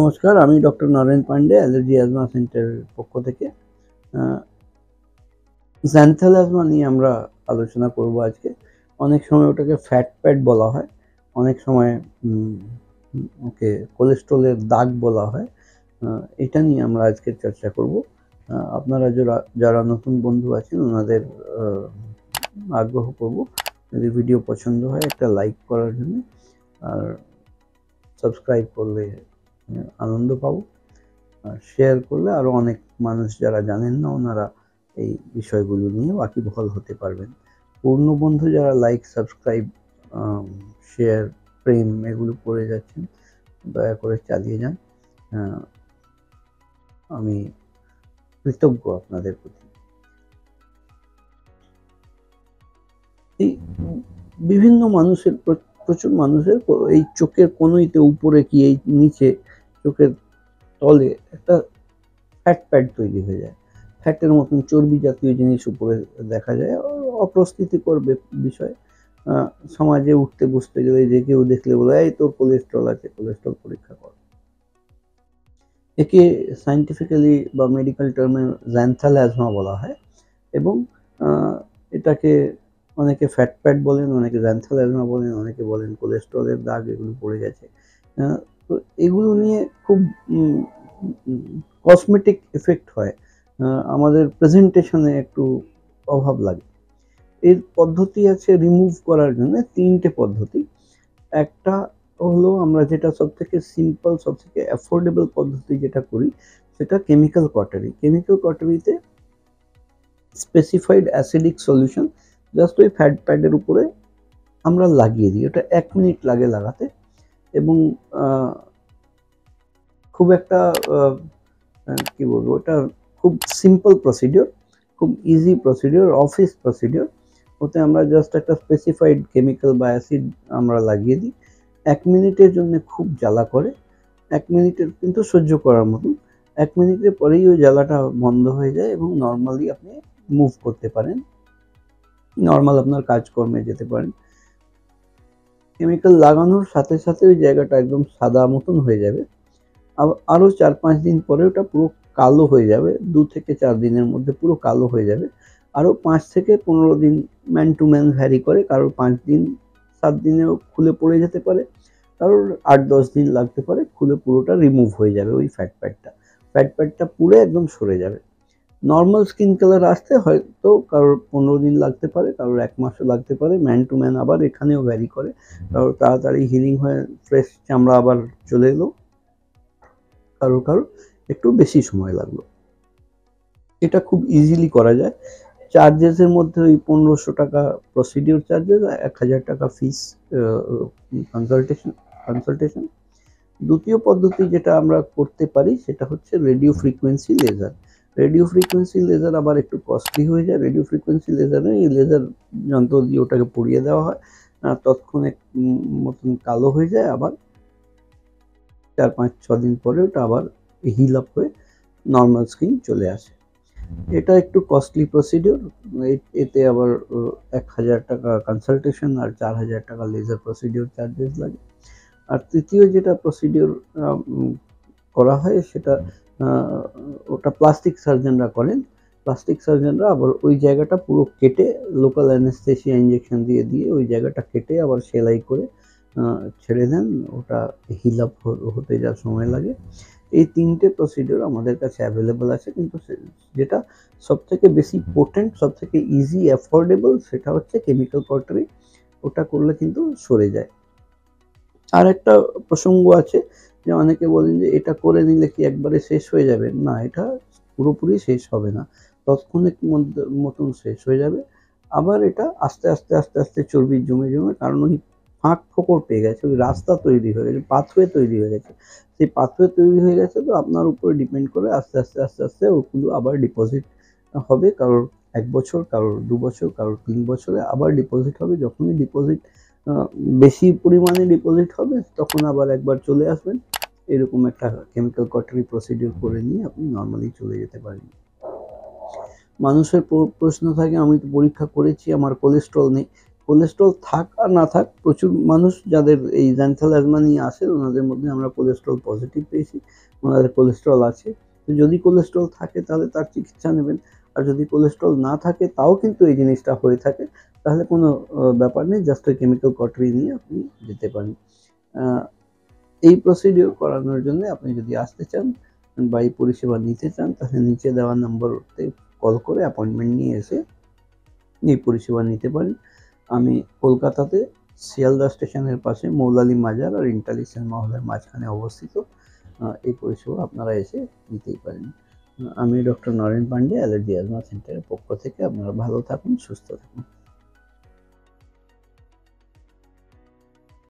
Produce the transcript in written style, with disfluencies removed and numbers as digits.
নমস্কার, আমি doctor Naren Pandey, allergy asthma সেন্টারের পক্ষ থেকে। জ্যান্থাল অ্যাজমা নিয়ে আমরা আলোচনা করব আজকে। অনেক সময় ওটাকে ফ্যাট প্যাড বলা হয়, অনেক সময় ওকে কোলেস্ট্রলের দাগ বলা হয়। এটা নিয়ে আমরা আজকে চর্চা করব। আপনারা যারা নতুন বন্ধু আছেন ওনাদের আগ্রহ করব যদি ভিডিও পছন্দ হয় একটা লাইক করার জন্য, আর সাবস্ক্রাইব করলে আনন্দ পাবো, আর শেয়ার করলে আরও অনেক মানুষ যারা জানেন না ওনারা এই বিষয়গুলো নিয়ে ওয়াকিবহাল হতে পারবেন। পূর্ণ বন্ধু যারা লাইক, সাবস্ক্রাইব, শেয়ার, প্রেম এগুলো করে যাচ্ছেন, দয়া করে চালিয়ে যান। আমি কৃতজ্ঞ আপনাদের প্রতি। এই বিভিন্ন মানুষের, প্রচুর মানুষের এই চোখের কোনোইতে উপরে কি এই নিচে চোখের তলে একটা ফ্যাট প্যাড তৈরি হয়ে যায়, ফ্যাটের মতন চর্বি জাতীয় জিনিস উপরে দেখা যায়। অপ্রস্তুতিকর বিষয়। সমাজে উঠতে বসতে গেলে যে কেউ দেখলে বলে এই তো কোলেস্ট্রল আছে, কোলেস্ট্রল পরীক্ষা কর। একে সায়েন্টিফিক্যালি বা মেডিকেল টার্মে জ্যান্থাল অ্যাজমা বলা হয়, এবং এটাকে অনেকে ফ্যাট প্যাড বলেন, অনেকে জ্যান্থাল অ্যাজমা বলেন, অনেকে বলেন কোলেস্ট্রলের দাগ এগুলো পড়ে গেছে। তো এগুলো নিয়ে খুব কসমেটিক এফেক্ট হয়, আমাদের প্রেজেন্টেশনে একটু অভাব লাগে। এর পদ্ধতি আছে রিমুভ করার জন্য, তিনটে পদ্ধতি। একটা হলো আমরা যেটা সবথেকে সিম্পল, সবথেকে অ্যাফোর্ডেবল পদ্ধতি যেটা করি সেটা কেমিক্যাল কটারি। কেমিক্যাল কটারিতে স্পেসিফাইড অ্যাসিডিক সলিউশন জাস্ট ওই ফ্যাট প্যাডের উপরে আমরা লাগিয়ে দিই। ওটা 1 মিনিট লাগে লাগাতে, এবং খুব একটা কি বলবো, ওটা খুব সিম্পল প্রসিডিওর, খুব ইজি প্রসিডিওর, অফিস প্রসিডিওর। ওতে আমরা জাস্ট একটা স্পেসিফাইড কেমিক্যাল বা অ্যাসিড আমরা লাগিয়ে দিই। 1 মিনিটের জন্য খুব জ্বালা করে, 1 মিনিটের কিন্তু সহ্য করার মতন। 1 মিনিটের পরেই ওই জ্বালাটা বন্ধ হয়ে যায় এবং নর্মালি আপনি মুভ করতে পারেন, নর্মাল আপনার কাজকর্মে যেতে পারেন। কেমিক্যাল লাগানোর সাথে সাথে ওই জায়গাটা একদম সাদা মতন হয়ে যাবে। আরও 4-5 দিন পরে ওটা পুরো কালো হয়ে যাবে, 2 থেকে 4 দিনের মধ্যে পুরো কালো হয়ে যাবে। আরও 5 থেকে 15 দিন, ম্যান টু ম্যান ভ্যারি করে, কারোর 5 দিন 7 দিনেও খুলে পড়ে যেতে পারে, কারোর 8-10 দিন লাগতে পারে, খুলে পুরোটা রিমুভ হয়ে যাবে ওই ফ্যাট প্যাডটা পুরো একদম সরে যাবে। নর্মাল স্কিন কালার আসতে হয়তো কারোর 15 দিন লাগতে পারে, কারোর 1 মাসও লাগতে পারে, ম্যান টু ম্যান আবার এখানেও ভ্যারি করে। কারোর তাড়াতাড়ি হিলিং হয়ে ফ্রেশ চামড়া আবার চলে এলো, কারোর একটু বেশি সময় লাগলো। এটা খুব ইজিলি করা যায়। চার্জেসের মধ্যে ওই 1500 টাকা প্রসিডিওর চার্জেস, 1000 টাকা ফিস কনসালটেশন। দ্বিতীয় পদ্ধতি যেটা আমরা করতে পারি সেটা হচ্ছে radio frequency laser. Radio frequency laser আবার একটু কস্টলি হয়ে যায়। রেডিও ফ্রিকোয়েন্সি লেজারে এই লেজার যন্ত্র দিয়ে ওটাকে পুড়িয়ে দেওয়া হয়, তৎক্ষণে মতন কালো হয়ে যায়, আবার 4-5-6 দিন পরে ওটা আবার হিল আপ হয়ে নর্মাল স্কিন চলে আসে। এটা একটু কস্টলি প্রসিডিওর, এতে আবার 1000 টাকা কনসালটেশন আর 4000 টাকা লেজার প্রসিডিওর চার্জেস লাগে। আর তৃতীয় যেটা প্রসিডিওর করা হয় সেটা ওটা প্লাস্টিক সার্জনরা করেন। প্লাস্টিক সার্জনরা আবার ওই জায়গাটা পুরো কেটে লোকাল অ্যানেস্থেসিয়া ইঞ্জেকশন দিয়ে ওই জায়গাটা কেটে আবার সেলাই করে ছেড়ে দেন, ওটা হিল আপ হতে যা সময় লাগে। এই 3টে প্রসিডিওর আমাদের কাছে অ্যাভেলেবল আছে, কিন্তু যেটা সবথেকে বেশি পোটেন্ট, সবথেকে ইজি, অ্যাফোর্ডেবল সেটা হচ্ছে কেমিক্যাল কটারি। ওটা করলে কিন্তু সরে যায়। আর একটা প্রসঙ্গ আছে যে অনেকে বলেন যে এটা করে নিলে কি একবারে শেষ হয়ে যাবে? না, এটা পুরোপুরি শেষ হবে না, তৎক্ষণিক মতন শেষ হয়ে যাবে। আবার এটা আস্তে আস্তে চর্বি জমে কারণ ওই ফাঁক ফোকর পেয়ে গেছে, ওই রাস্তা তৈরি হয়ে গেছে, পাথওয়ে তৈরি হয়ে গেছে। সেই পাথওয়ে তৈরি হয়ে গেছে, তো আপনার উপরে ডিপেন্ড করে আস্তে আস্তে ওগুলো আবার ডিপোজিট হবে। কারোর 1 বছর, কারোর 2 বছর, কারোর 3 বছরে আবার ডিপোজিট হবে। যখনই ডিপোজিট বেশি পরিমাণে ডিপোজিট হবে তখন আবার একবার চলে আসবেন, এরকম একটা কেমিক্যাল কটারি প্রসিডিওর করে নিয়ে আপনি নর্মালি চলে যেতে পারেন। মানুষের প্রশ্ন থাকে আমি তো পরীক্ষা করেছি, আমার কোলেস্ট্রল নেই। কোলেস্ট্রল থাক আর না থাক, প্রচুর মানুষ যাদের এই জ্যান্থাল অ্যাজমা নিয়ে আসে ওনাদের মধ্যে আমরা কোলেস্ট্রল পজিটিভ পেয়েছি, ওনাদের কোলেস্ট্রল আছে। তো যদি কোলেস্ট্রল থাকে তাহলে তার চিকিৎসা নেবেন, আর যদি কোলেস্ট্রল না থাকে তাও কিন্তু এই জিনিসটা হয়ে থাকে, তাহলে কোনো ব্যাপার নেই, জাস্ট ওই কেমিক্যাল কটরি নিয়ে আপনি যেতে পারেন। এই প্রসিডিওর করানোর জন্য আপনি যদি আসতে চান বা এই পরিষেবা নিতে চান, তাহলে নিচে দেওয়া নম্বরতে কল করে অ্যাপয়েন্টমেন্ট নিয়ে এসে এই পরিষেবা নিতে পারেন। আমি কলকাতাতে শিয়ালদা স্টেশনের পাশে মৌলালী মাজার আর ইন্টারন্যাশনাল মহলের মাঝখানে অবস্থিত। এই পরিষেবা আপনারা এসে নিতেই পারেন। আমি doctor Naren Pandey, allergy asthma সেন্টারের পক্ষ থেকে। আপনারা ভালো থাকুন, সুস্থ থাকুন।